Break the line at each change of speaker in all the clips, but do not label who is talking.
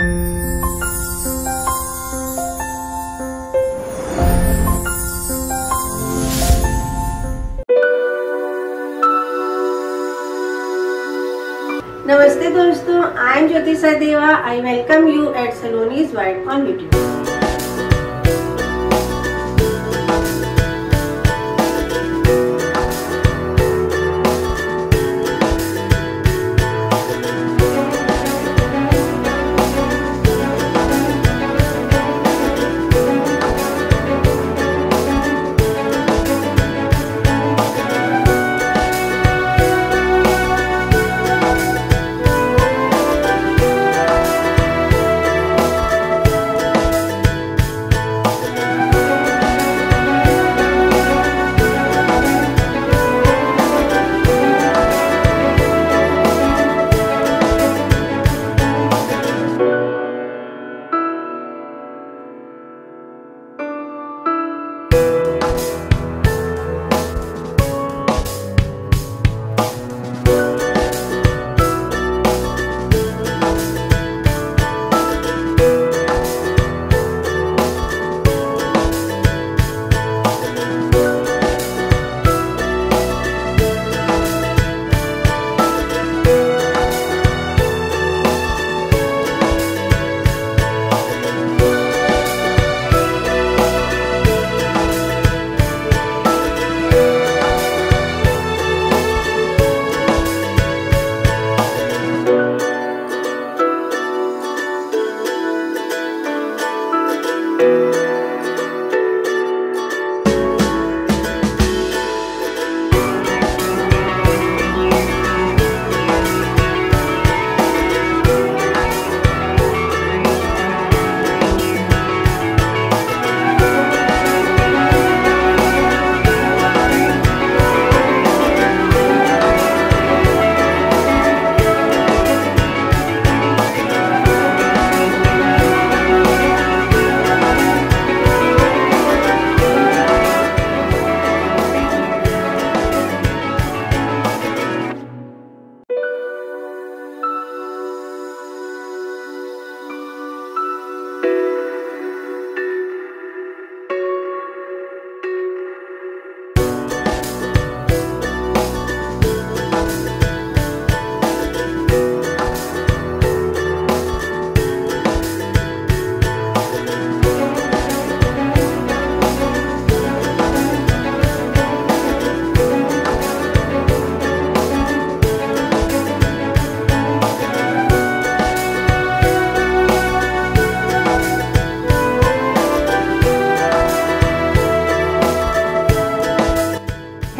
Namaste दोस्तों, I am Jyoti Sachdeva. I welcome you at Saloni's World on YouTube.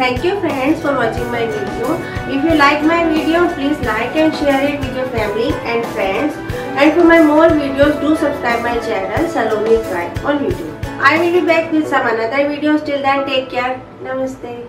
Thank you friends for watching my video. If you like my video, please like and share it with your family and friends. And for my more videos, do subscribe my channel Saloni's World on YouTube. I will be back with some another videos. Till then, take care. Namaste.